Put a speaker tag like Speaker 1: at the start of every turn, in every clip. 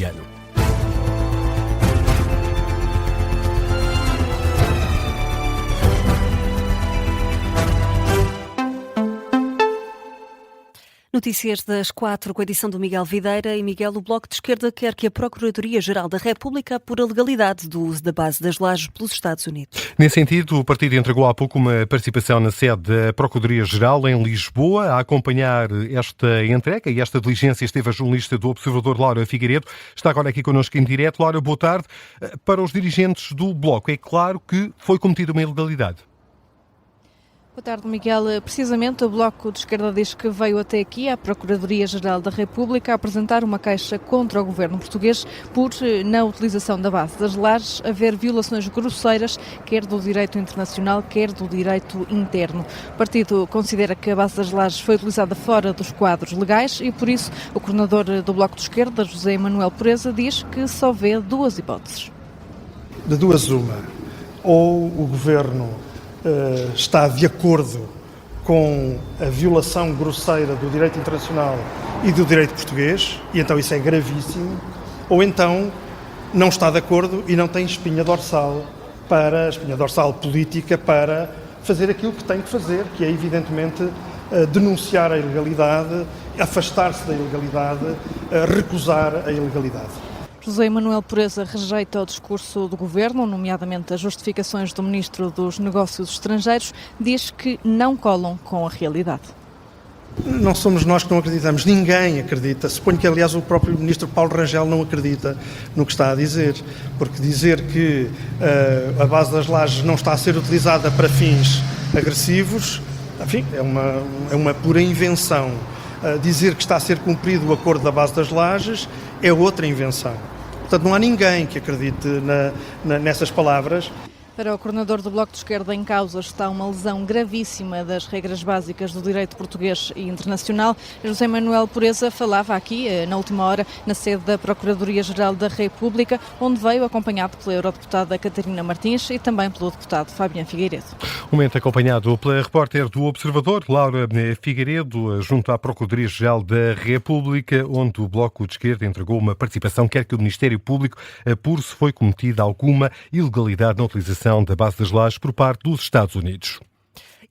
Speaker 1: iraniano.
Speaker 2: Notícias das 4, com a edição do Miguel Videira. E Miguel, o Bloco de Esquerda quer que a Procuradoria-Geral da República apure a legalidade do uso da base das Lajes pelos Estados Unidos.
Speaker 1: Nesse sentido, o partido entregou há pouco uma participação na sede da Procuradoria-Geral em Lisboa. A acompanhar esta entrega e esta diligência esteve a jornalista do Observador, Laura Figueiredo. Está agora aqui connosco em direto. Laura, boa tarde. Para os dirigentes do Bloco, é claro que foi cometida uma ilegalidade.
Speaker 3: Boa tarde, Miguel. Precisamente, o Bloco de Esquerda diz que veio até aqui, à Procuradoria-Geral da República, a apresentar uma queixa contra o governo português por, na utilização da base das Lajes, haver violações grosseiras, quer do direito internacional, quer do direito interno. O partido considera que a base das Lajes foi utilizada fora dos quadros legais e, por isso, o coordenador do Bloco de Esquerda, José Manuel Pureza, diz que só vê duas hipóteses.
Speaker 4: De duas uma. Ou o governo está de acordo com a violação grosseira do direito internacional e do direito português, e então isso é gravíssimo, ou então não está de acordo e não tem espinha dorsal política para fazer aquilo que tem que fazer, que é evidentemente denunciar a ilegalidade, afastar-se da ilegalidade, recusar a ilegalidade.
Speaker 3: José Manuel Pureza rejeita o discurso do Governo, nomeadamente as justificações do Ministro dos Negócios Estrangeiros, diz que não colam com a realidade.
Speaker 4: Não somos nós que não acreditamos, ninguém acredita. Suponho que, aliás, o próprio Ministro Paulo Rangel não acredita no que está a dizer, porque dizer que a base das Lajes não está a ser utilizada para fins agressivos, enfim, é uma pura invenção. Dizer que está a ser cumprido o acordo da base das Lajes é outra invenção. Portanto, não há ninguém que acredite nessas palavras.
Speaker 3: Para o coordenador do Bloco de Esquerda, em causa está uma lesão gravíssima das regras básicas do direito português e internacional. José Manuel Pureza falava aqui, na última hora, na sede da Procuradoria-Geral da República, onde veio acompanhado pela eurodeputada Catarina Martins e também pelo deputado Fabiano Figueiredo.
Speaker 1: Um momento acompanhado pela repórter do Observador, Laura Figueiredo, junto à Procuradoria-Geral da República, onde o Bloco de Esquerda entregou uma participação, quer que o Ministério Público apure se foi cometida alguma ilegalidade na utilização da base das Lajes por parte dos Estados Unidos.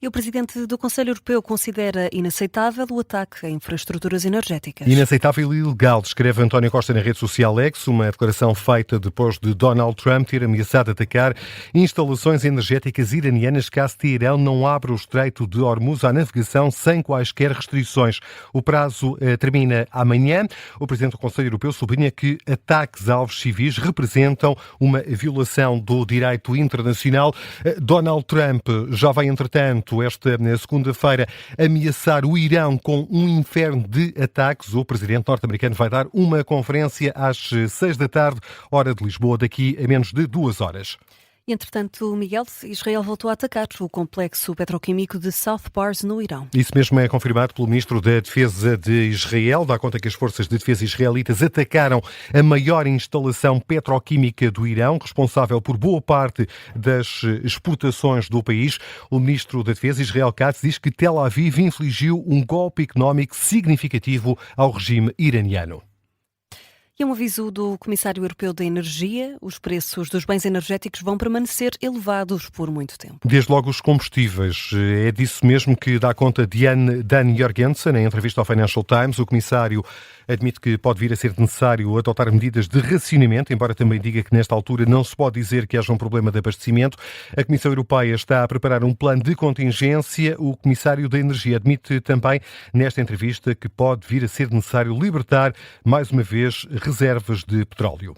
Speaker 2: E o Presidente do Conselho Europeu considera inaceitável o ataque a infraestruturas energéticas.
Speaker 1: Inaceitável e ilegal, descreve António Costa na rede social X, uma declaração feita depois de Donald Trump ter ameaçado atacar instalações energéticas iranianas caso Teherão não abra o Estreito de Hormuz à navegação sem quaisquer restrições. O prazo termina amanhã. O Presidente do Conselho Europeu sublinha que ataques a alvos civis representam uma violação do direito internacional. Donald Trump já vai, entretanto, esta segunda-feira, ameaçar o Irão com um inferno de ataques. O presidente norte-americano vai dar uma conferência às 6 da tarde, hora de Lisboa, daqui a menos de 2 horas.
Speaker 2: E, entretanto, Miguel, Israel voltou a atacar o complexo petroquímico de South Pars, no Irão.
Speaker 1: Isso mesmo é confirmado pelo Ministro da Defesa de Israel. Dá conta que as forças de defesa israelitas atacaram a maior instalação petroquímica do Irão, responsável por boa parte das exportações do país. O Ministro da Defesa, Israel Katz, diz que Tel Aviv infligiu um golpe económico significativo ao regime iraniano.
Speaker 2: E um aviso do Comissário Europeu da Energia: os preços dos bens energéticos vão permanecer elevados por muito tempo.
Speaker 1: Desde logo os combustíveis. É disso mesmo que dá conta Dan Jorgensen, em entrevista ao Financial Times. O Comissário admite que pode vir a ser necessário adotar medidas de racionamento, embora também diga que nesta altura não se pode dizer que haja um problema de abastecimento. A Comissão Europeia está a preparar um plano de contingência. O Comissário da Energia admite também nesta entrevista que pode vir a ser necessário libertar, mais uma vez, reservas de petróleo.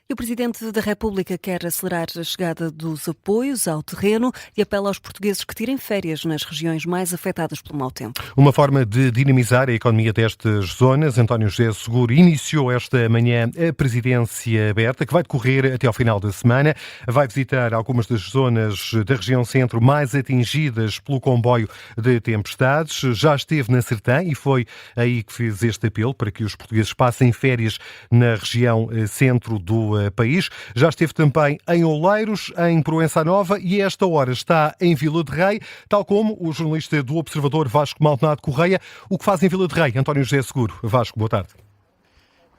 Speaker 2: E o Presidente da República quer acelerar a chegada dos apoios ao terreno e apela aos portugueses que tirem férias nas regiões mais afetadas pelo mau tempo.
Speaker 1: Uma forma de dinamizar a economia destas zonas. António José Seguro iniciou esta manhã a presidência aberta, que vai decorrer até ao final da semana. Vai visitar algumas das zonas da região centro mais atingidas pelo comboio de tempestades. Já esteve na Sertã e foi aí que fez este apelo para que os portugueses passem férias na região centro do país. Já esteve também em Oleiros, em Proença Nova e a esta hora está em Vila de Rei, tal como o jornalista do Observador Vasco Maldonado Correia. O que faz em Vila de Rei, António José Seguro? Vasco, boa tarde.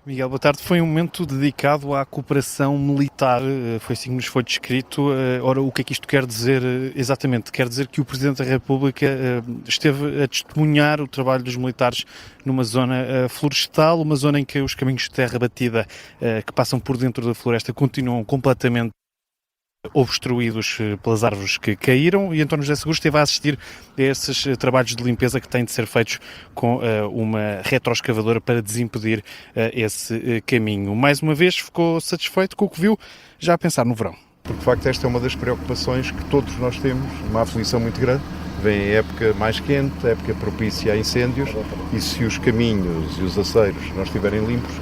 Speaker 5: Miguel, boa tarde. Foi um momento dedicado à cooperação militar, foi assim que nos foi descrito. Ora, o que é que isto quer dizer exatamente? Quer dizer que o Presidente da República esteve a testemunhar o trabalho dos militares numa zona florestal, uma zona em que os caminhos de terra batida que passam por dentro da floresta continuam completamente obstruídos pelas árvores que caíram, e António José Seguro esteve a assistir a esses trabalhos de limpeza que têm de ser feitos com uma retroescavadora para desimpedir esse caminho. Mais uma vez ficou satisfeito com o que viu, já a pensar no verão.
Speaker 6: Porque de facto esta é uma das preocupações que todos nós temos, uma aflição muito grande. Vem a época mais quente, a época propícia a incêndios, e se os caminhos e os aceiros não estiverem limpos,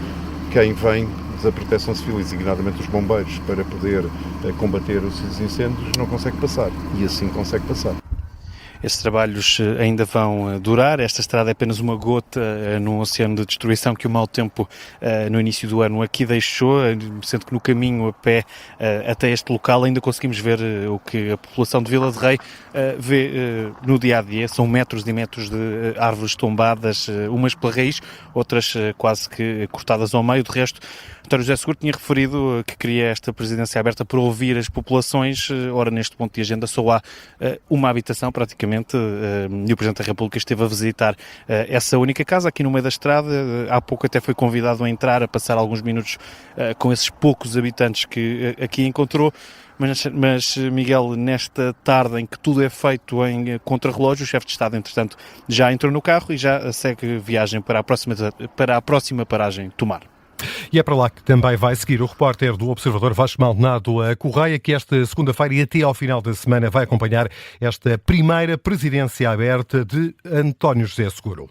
Speaker 6: quem vem da Proteção Civil, designadamente os bombeiros, para poder combater os incêndios, não consegue passar, e assim consegue passar.
Speaker 5: Esses trabalhos ainda vão durar. Esta estrada é apenas uma gota num oceano de destruição que o mau tempo no início do ano aqui deixou, sendo que no caminho a pé até este local ainda conseguimos ver o que a população de Vila de Rei vê no dia-a-dia. São metros e metros de árvores tombadas, umas pela raiz, outras quase que cortadas ao meio. De resto, António José Seguro tinha referido que queria esta presidência aberta para ouvir as populações. Ora, neste ponto de agenda só há uma habitação praticamente, e o Presidente da República esteve a visitar essa única casa aqui no meio da estrada. Há pouco até foi convidado a entrar, a passar alguns minutos com esses poucos habitantes que aqui encontrou. Mas, Miguel, nesta tarde em que tudo é feito em contrarrelógio, o chefe de Estado, entretanto, já entrou no carro e já segue viagem para a próxima paragem, Tomar.
Speaker 1: E é para lá que também vai seguir o repórter do Observador Vasco Maldonado a Correia, que esta segunda-feira e até ao final da semana vai acompanhar esta primeira presidência aberta de António José Seguro.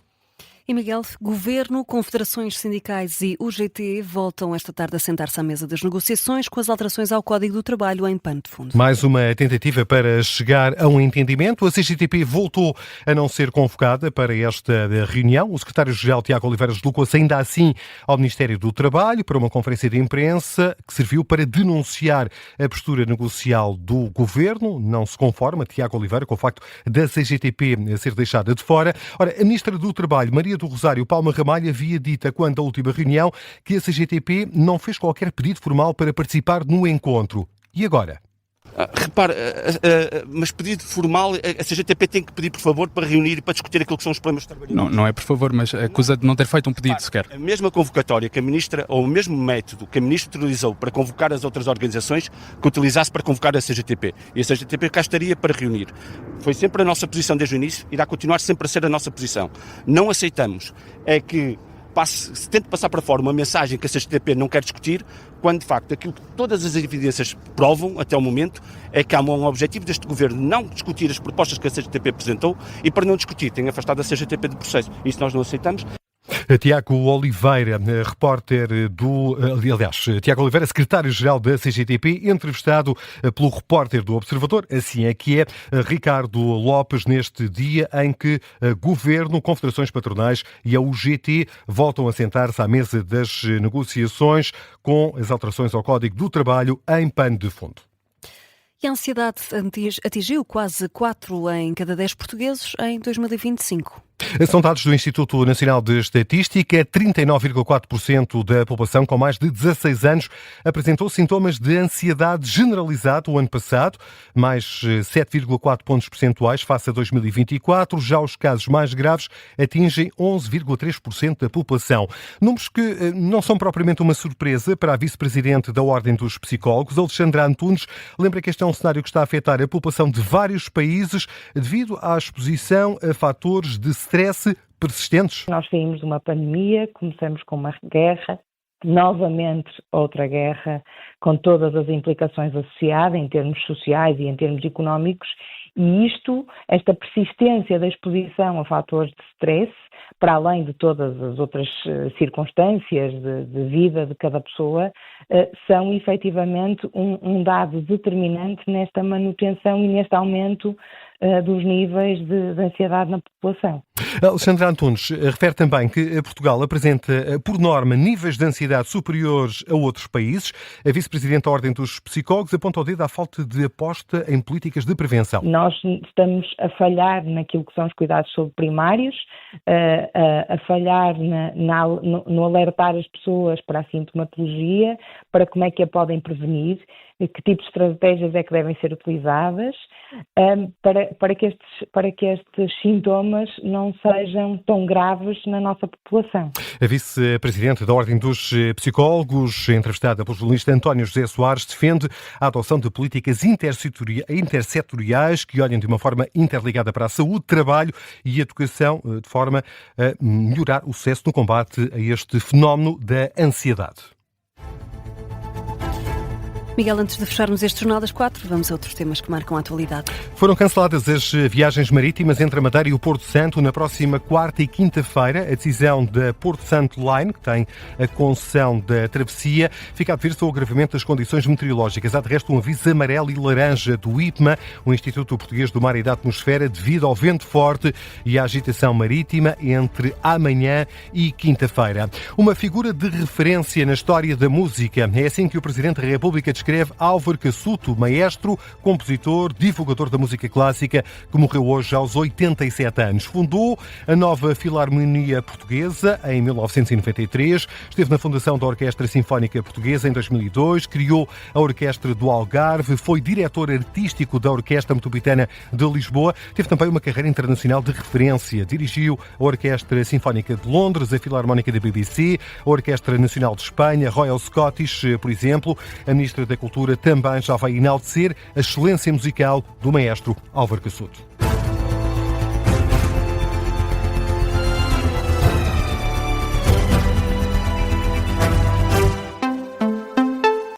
Speaker 2: E Miguel, Governo, Confederações Sindicais e UGT voltam esta tarde a sentar-se à mesa das negociações com as alterações ao Código do Trabalho em pano de fundo.
Speaker 1: Mais uma tentativa para chegar a um entendimento. A CGTP voltou a não ser convocada para esta reunião. O secretário-geral Tiago Oliveira deslocou-se ainda assim ao Ministério do Trabalho para uma conferência de imprensa que serviu para denunciar a postura negocial do Governo. Não se conforma Tiago Oliveira com o facto da CGTP ser deixada de fora. Ora, a Ministra do Trabalho, Maria do Rosário Palma Ramalho, havia dito quando a última reunião que a CGTP não fez qualquer pedido formal para participar no encontro. E agora?
Speaker 7: Repare, mas pedido formal, a CGTP tem que pedir por favor para reunir e para discutir aquilo que são os problemas de trabalho.
Speaker 8: Não é por favor, mas acusa de não ter feito um pedido sequer.
Speaker 7: A mesma convocatória que a Ministra, ou o mesmo método que a Ministra utilizou para convocar as outras organizações, que utilizasse para convocar a CGTP. E a CGTP cá estaria para reunir. Foi sempre a nossa posição desde o início, irá continuar sempre a ser a nossa posição. Não aceitamos é que se tente passar para fora uma mensagem que a CGTP não quer discutir, quando de facto aquilo que todas as evidências provam até o momento é que há um objetivo deste Governo não discutir as propostas que a CGTP apresentou e para não discutir tem afastado a CGTP do processo. Isso nós não aceitamos.
Speaker 1: Tiago Oliveira, Tiago Oliveira, secretário-geral da CGTP, entrevistado pelo repórter do Observador, assim é que é, Ricardo Lopes, neste dia em que Governo, Confederações Patronais e a UGT voltam a sentar-se à mesa das negociações com as alterações ao Código do Trabalho em pano de fundo.
Speaker 2: E a ansiedade atingiu quase 4 em cada 10 portugueses em 2025.
Speaker 1: São dados do Instituto Nacional de Estatística. 39,4% da população com mais de 16 anos apresentou sintomas de ansiedade generalizada o ano passado, mais 7,4 pontos percentuais face a 2024. Já os casos mais graves atingem 11,3% da população. Números que não são propriamente uma surpresa para a vice-presidente da Ordem dos Psicólogos, Alexandra Antunes. Lembra que este é um cenário que está a afetar a população de vários países devido à exposição a fatores de stress persistentes.
Speaker 9: Nós saímos de uma pandemia, começamos com uma guerra, novamente outra guerra, com todas as implicações associadas em termos sociais e em termos económicos, e esta persistência da exposição a fatores de stress, para além de todas as outras circunstâncias de vida de cada pessoa, são efetivamente um dado determinante nesta manutenção e neste aumento dos níveis de ansiedade na população.
Speaker 1: Alexandra Antunes refere também que Portugal apresenta, por norma, níveis de ansiedade superiores a outros países. A vice-presidente da Ordem dos Psicólogos aponta o dedo à falta de aposta em políticas de prevenção.
Speaker 9: Nós estamos a falhar naquilo que são os cuidados sobre primários, a falhar no alertar as pessoas para a sintomatologia, para como é que a podem prevenir, que tipo de estratégias é que devem ser utilizadas, para que estes sintomas não sejam tão graves na nossa população.
Speaker 1: A vice-presidente da Ordem dos Psicólogos, entrevistada pelo jornalista António José Soares, defende a adoção de políticas intersetoriais que olhem de uma forma interligada para a saúde, trabalho e educação, de forma a melhorar o sucesso no combate a este fenómeno da ansiedade.
Speaker 2: Miguel, antes de fecharmos este Jornal das 4, vamos a outros temas que marcam a atualidade.
Speaker 1: Foram canceladas as viagens marítimas entre a Madeira e o Porto Santo na próxima quarta e quinta-feira. A decisão da Porto Santo Line, que tem a concessão da travessia, fica a dever-se ao agravamento das condições meteorológicas. Há de resto um aviso amarelo e laranja do IPMA, o Instituto Português do Mar e da Atmosfera, devido ao vento forte e à agitação marítima entre amanhã e quinta-feira. Uma figura de referência na história da música. É assim que o Presidente da República descreve Álvaro Cassuto, maestro, compositor, divulgador da música clássica, que morreu hoje aos 87 anos. Fundou a Nova Filarmonia Portuguesa em 1993, esteve na fundação da Orquestra Sinfónica Portuguesa em 2002, criou a Orquestra do Algarve, foi diretor artístico da Orquestra Metropolitana de Lisboa, teve também uma carreira internacional de referência. Dirigiu a Orquestra Sinfónica de Londres, a Filarmónica da BBC, a Orquestra Nacional de Espanha, Royal Scottish, por exemplo. A Ministra da Cultura também já vai enaltecer a excelência musical do maestro Álvaro Cassuto.